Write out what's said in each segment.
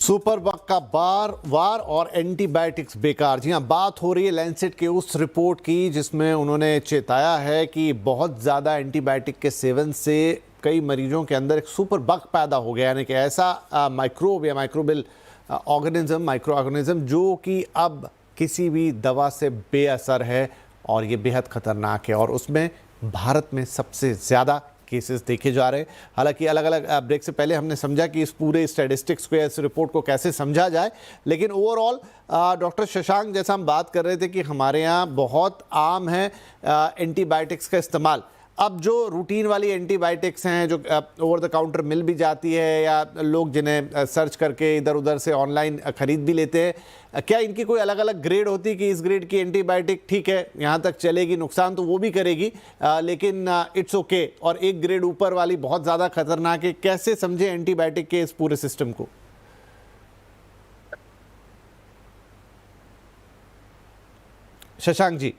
Super bug का बार वार और antibiotics बेकार। जी हाँ, बात हो रही है लैंसेट के उस रिपोर्ट की जिसमें उन्होंने चेताया है कि बहुत ज़्यादा एंटीबायोटिक के सेवन से कई मरीजों के अंदर एक सुपर बग पैदा हो गया, यानी कि ऐसा माइक्रोब या माइक्रोबियल ऑर्गेनिज्म, माइक्रो ऑर्गेनिज्म जो कि अब किसी भी दवा से बेअसर है और ये बेहद खतरनाक है। और उसमें भारत में सबसे ज़्यादा केसेस देखे जा रहे हैं। हालांकि अलग अलग ब्रेक से पहले हमने समझा कि इस पूरे स्टैटिस्टिक्स को, इस रिपोर्ट को कैसे समझा जाए, लेकिन ओवरऑल डॉक्टर शशांक, जैसा हम बात कर रहे थे कि हमारे यहाँ बहुत आम है एंटीबायोटिक्स का इस्तेमाल। अब जो रूटीन वाली एंटीबायोटिक्स हैं जो ओवर द काउंटर मिल भी जाती है या लोग जिन्हें सर्च करके इधर उधर से ऑनलाइन खरीद भी लेते हैं, क्या इनकी कोई अलग अलग ग्रेड होती है कि इस ग्रेड की एंटीबायोटिक ठीक है यहाँ तक चलेगी, नुकसान तो वो भी करेगी लेकिन इट्स ओके, और एक ग्रेड ऊपर वाली बहुत ज़्यादा खतरनाक है? कैसे समझे एंटीबायोटिक के इस पूरे सिस्टम को? शशांक जी,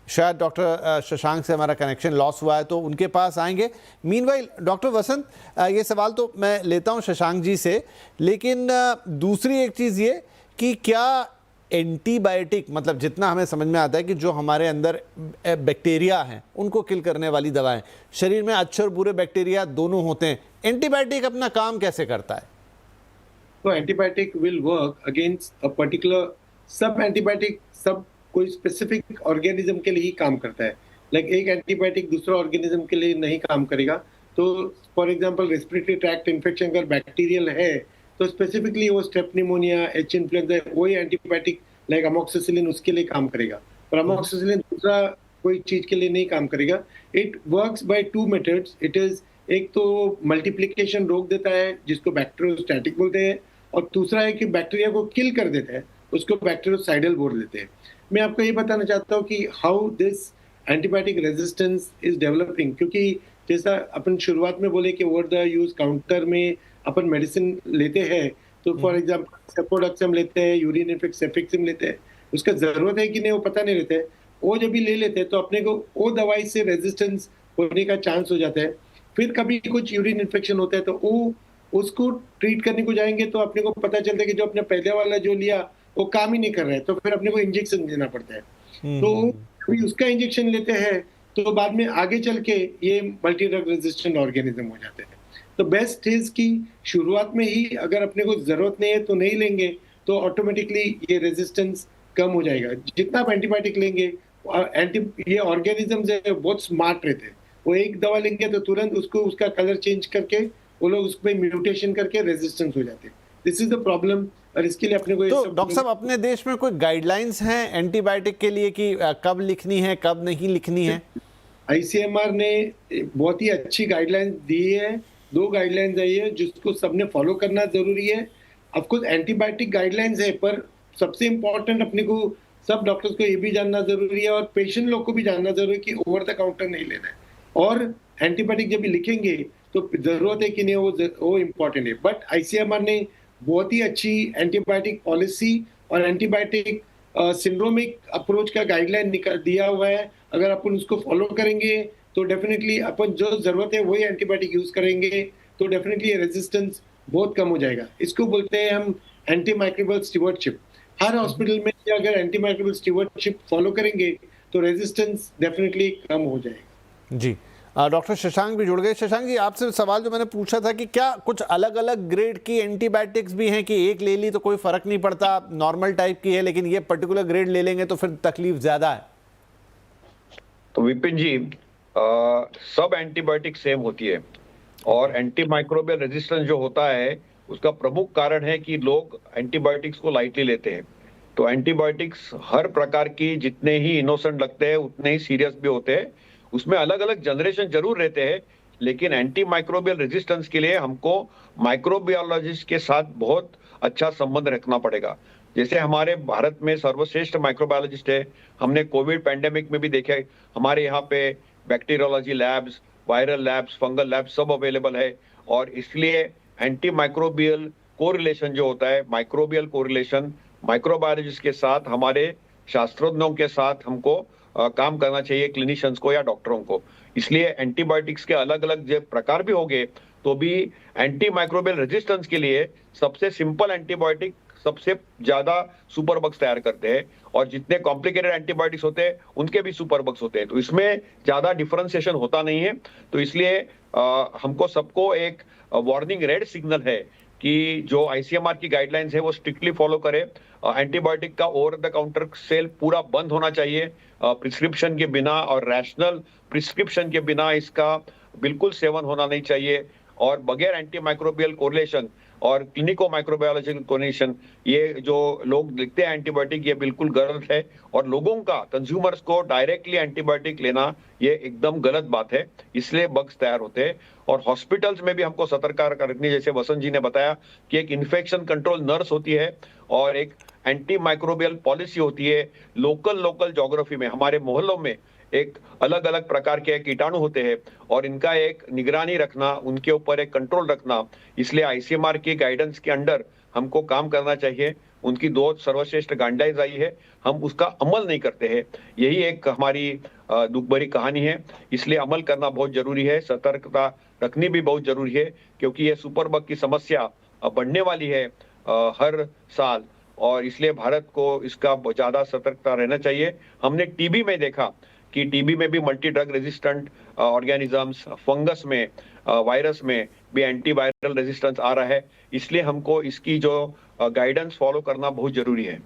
शायद डॉक्टर शशांक से हमारा कनेक्शन लॉस हुआ है तो उनके पास आएंगे। मीनवाइल डॉक्टर वसंत, ये सवाल तो मैं लेता हूं शशांक जी से, लेकिन दूसरी एक चीज़ ये कि क्या एंटीबायोटिक, मतलब जितना हमें समझ में आता है कि जो हमारे अंदर बैक्टीरिया हैं उनको किल करने वाली दवाएं, शरीर में अच्छे और बुरे बैक्टीरिया दोनों होते हैं, एंटीबायोटिक अपना काम कैसे करता है? तो antibiotic will work against a particular सब एंटीबायोटिक सब कोई स्पेसिफिक ऑर्गेनिज्म के लिए ही काम करता है। लाइक एक एंटीबायोटिक दूसरा ऑर्गेनिज्म के लिए नहीं काम करेगा। तो for example respiratory tract infection अगर बैक्टीरियल है तो स्पेसिफिकली वो स्ट्रेप निमोनिया, एच इन्फ्लुएंजा, वही एंटीबायोटिक लाइक अमोक्सिसिलिन उसके लिए काम करेगा। पर अमोक्सिसिलिन दूसरा कोई चीज के लिए नहीं काम करेगा। It works by two methods. It is एक तो मल्टीप्लिकेशन रोक देता है जिसको बैक्टीरियोस्टैटिक बोलते हैं, और दूसरा है कि बैक्टीरिया को किल कर देता है, उसको बैक्टीरियोसाइडल बोल देते हैं। मैं आपको ये बताना चाहता हूँ कि how this antibiotic resistance is developing, क्योंकि जैसा अपन शुरुआत में बोले कि ओवर द यूज काउंटर में अपन मेडिसिन लेते हैं, तो फॉर एग्जांपल सेफोडक्सम लेते हैं, यूरिन इन्फेक्सिम लेते हैं, उसका जरूरत है कि नहीं वो पता नहीं रहता है। वो जब भी ले लेते हैं तो अपने को वो दवाई से रेजिस्टेंस होने का चांस हो जाता है। फिर कभी कुछ यूरिन इन्फेक्शन होता है तो वो उसको ट्रीट करने को जाएंगे तो अपने को पता चलता है कि जो अपने पहले वाला जो लिया वो काम ही नहीं कर रहा है, तो फिर अपने को इंजेक्शन देना पड़ता है। तो अभी उसका इंजेक्शन लेते हैं तो बाद में आगे चल के ये मल्टी ड्रग रेजिस्टेंट ऑर्गेनिज्म हो जाते हैं। तो बेस्ट इज कि शुरुआत में ही अगर अपने को जरूरत नहीं है तो नहीं लेंगे, तो ऑटोमेटिकली ये रेजिस्टेंस कम हो जाएगा। जितना आप एंटीबायोटिक लेंगे, ये ऑर्गेनिजम्स है बहुत स्मार्ट रहते हैं, वो एक दवा लेंगे तो तुरंत उसको उसका कलर चेंज करके वो लोग उस पर म्यूटेशन करके रेजिस्टेंस हो जाते हैं। This is the problem. और इसके लिए अपने को तो डॉक्टर साहब, अपने देश में कोई गाइडलाइंस हैं एंटीबायोटिक के लिए कि कब लिखनी है कब नहीं लिखनी है? आईसीएमआर ने बहुत ही अच्छी गाइडलाइंस दी है। 2 गाइडलाइंस आई है जिसको सबने फॉलो करना जरूरी है। ऑफ कोर्स एंटीबायोटिक गाइडलाइंस है, पर सबसे इम्पोर्टेंट अपने को सब डॉक्टर्स को ये भी जानना जरूरी है और पेशेंट लोग को भी जानना जरूरी है कि ओवर द काउंटर नहीं लेना है। और एंटीबायोटिक जब भी लिखेंगे तो जरूरत है कि नहीं वो इम्पोर्टेंट है। बट आईसीएमआर ने बहुत ही अच्छी एंटीबायोटिक पॉलिसी और एंटीबायोटिक सिंड्रोमिक अप्रोच का गाइडलाइन दिया हुआ है। अगर अपन उसको फॉलो करेंगे तो डेफिनेटली अपन जो जरूरत है वही एंटीबायोटिक यूज करेंगे तो डेफिनेटली रेजिस्टेंस बहुत कम हो जाएगा। इसको बोलते हैं हम एंटी माइक्रोबियल स्टीवर्डशिप। हर हॉस्पिटल में अगर एंटी माइक्रोबियल स्टीवर्डशिप फॉलो करेंगे तो रेजिस्टेंस डेफिनेटली कम हो जाएगा। जी, डॉक्टर शशांक भी जुड़ गए। शशांक जी, आपसे सवाल जो मैंने पूछा था कि क्या कुछ अलग अलग ग्रेड की एंटीबायोटिक्स भी हैं कि एक ले ली तो कोई फर्क नहीं पड़ता, नॉर्मल टाइप की है, लेकिन ये पर्टिकुलर ग्रेड ले लेंगे तो फिर तकलीफ ज्यादा है? तो विपिन जी, सब एंटीबायोटिक सेम होती है और एंटी माइक्रोबियल रेजिस्टेंस जो होता है उसका प्रमुख कारण है कि लोग एंटीबायोटिक्स को लाइटली लेते हैं। तो एंटीबायोटिक्स हर प्रकार की जितने ही इनोसेंट लगते हैं उतने ही सीरियस भी होते हैं। उसमें अलग अलग जनरेशन जरूर रहते हैं, लेकिन एंटी माइक्रोबियल रेजिस्टेंस के लिए हमको माइक्रोबायोलॉजिस्ट के साथ बहुत अच्छा संबंध रखना पड़ेगा। जैसे हमारे भारत में सर्वश्रेष्ठ माइक्रोबायोलॉजिस्ट है, हमने कोविड पैंडेमिक में भी देखे, हमारे यहाँ पे bacteriology labs, viral labs, fungal labs सब अवेलेबल है। और इसलिए एंटी माइक्रोबियल कोरिलेशन जो होता है, माइक्रोबियल कोरिलेशन माइक्रोबायोलॉजिस्ट के साथ, हमारे शास्त्रज्ञों के साथ हमको काम करना चाहिए क्लिनिशियंस को या डॉक्टरों को। इसलिए एंटीबायोटिक्स के अलग अलग जो प्रकार भी होंगे तो भी एंटी माइक्रोबियल रेजिस्टेंस के लिए सबसे सिंपल एंटीबायोटिक सबसे ज्यादा सुपर बग्स तैयार करते हैं, और जितने कॉम्प्लिकेटेड एंटीबायोटिक्स होते हैं उनके भी सुपर बग्स होते हैं। तो इसमें ज्यादा डिफरेंशिएशन होता नहीं है। तो इसलिए हमको सबको एक वार्निंग रेड सिग्नल है कि जो आईसीएमआर की गाइडलाइंस है वो स्ट्रिक्टली फॉलो करे। एंटीबायोटिक का ओवर द काउंटर सेल पूरा बंद होना चाहिए प्रिस्क्रिप्शन के बिना, और रैशनल प्रिस्क्रिप्शन के बिना इसका बिल्कुल सेवन होना नहीं चाहिए। और बगैर एंटी माइक्रोबियल कोरिलेशन और क्लिनिको माइक्रोबायोलॉजिकल कोरिलेशन ये जो लोग लिखते हैं एंटीबायोटिक, ये बिल्कुल गलत है। और लोगों का, कंज्यूमर्स को डायरेक्टली एंटीबायोटिक लेना ये एकदम गलत बात है, इसलिए बग्स तैयार होते हैं। और हॉस्पिटल्स में भी हमको सतर्कता रखनी, जैसे वसंत जी ने बताया कि एक इन्फेक्शन कंट्रोल नर्स होती है और एक एंटी माइक्रोबियल पॉलिसी होती है। लोकल ज्योग्राफी में हमारे मोहल्लों में एक अलग अलग प्रकार के कीटाणु होते हैं और इनका एक निगरानी रखना, उनके ऊपर एक कंट्रोल रखना, इसलिए आईसीएमआर की गाइडेंस के अंडर हमको काम करना चाहिए। उनकी 2 सर्वश्रेष्ठ गाइडलाइंस आई है, हम उसका अमल नहीं करते हैं, यही एक हमारी दुख भरी कहानी है। इसलिए अमल करना बहुत जरूरी है, सतर्कता रखनी भी बहुत जरूरी है, क्योंकि ये सुपर बग की समस्या बढ़ने वाली है हर साल, और इसलिए भारत को इसका ज्यादा सतर्कता रहना चाहिए। हमने टीबी में देखा कि टीबी में भी multi drug resistant organisms, fungus में, वायरस में भी एंटीवायरल रेजिस्टेंस आ रहा है, इसलिए हमको इसकी जो गाइडेंस फॉलो करना बहुत जरूरी है।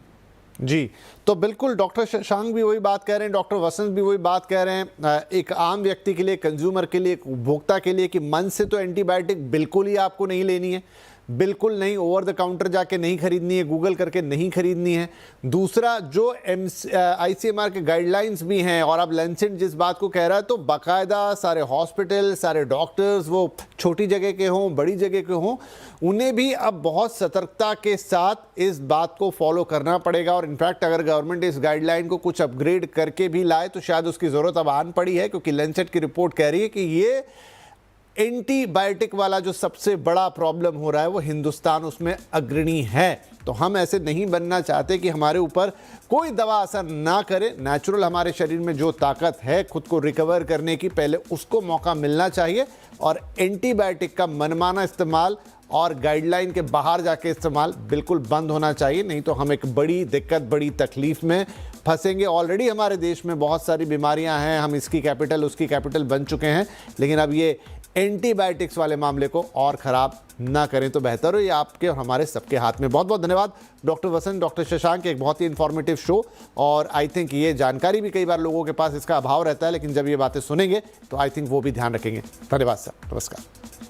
जी, तो बिल्कुल डॉक्टर शशांक भी वही बात कह रहे हैं, डॉक्टर वसंत भी वही बात कह रहे हैं, एक आम व्यक्ति के लिए, कंज्यूमर के लिए, एक उपभोक्ता के लिए, कि मन से तो एंटीबायोटिक बिल्कुल ही आपको नहीं लेनी है, बिल्कुल नहीं, ओवर द काउंटर जाके नहीं खरीदनी है, गूगल करके नहीं खरीदनी है। दूसरा, जो आईसीएमआर के गाइडलाइंस भी हैं, और अब लैंसेट जिस बात को कह रहा है, तो बाकायदा सारे हॉस्पिटल, सारे डॉक्टर्स, वो छोटी जगह के हों, बड़ी जगह के हों, उन्हें भी अब बहुत सतर्कता के साथ इस बात को फॉलो करना पड़ेगा। और इनफैक्ट अगर गवर्नमेंट इस गाइडलाइन को कुछ अपग्रेड करके भी लाए तो शायद उसकी ज़रूरत अब आन पड़ी है, क्योंकि लैंसेट की रिपोर्ट कह रही है कि ये एंटीबायोटिक वाला जो सबसे बड़ा प्रॉब्लम हो रहा है वो हिंदुस्तान उसमें अग्रणी है। तो हम ऐसे नहीं बनना चाहते कि हमारे ऊपर कोई दवा असर ना करे। नेचुरल हमारे शरीर में जो ताकत है खुद को रिकवर करने की, पहले उसको मौका मिलना चाहिए, और एंटीबायोटिक का मनमाना इस्तेमाल और गाइडलाइन के बाहर जाके इस्तेमाल बिल्कुल बंद होना चाहिए, नहीं तो हम एक बड़ी दिक्कत, बड़ी तकलीफ में फंसेंगे। ऑलरेडी हमारे देश में बहुत सारी बीमारियां हैं, हम इसकी कैपिटल उसकी कैपिटल बन चुके हैं, लेकिन अब ये एंटीबायोटिक्स वाले मामले को और ख़राब ना करें तो बेहतर हो। ये आपके और हमारे सबके हाथ में। बहुत बहुत धन्यवाद डॉक्टर वसंत, डॉक्टर शशांक, एक बहुत ही इन्फॉर्मेटिव शो, और आई थिंक ये जानकारी भी कई बार लोगों के पास इसका अभाव रहता है, लेकिन जब ये बातें सुनेंगे तो आई थिंक वो भी ध्यान रखेंगे। धन्यवाद सर, नमस्कार।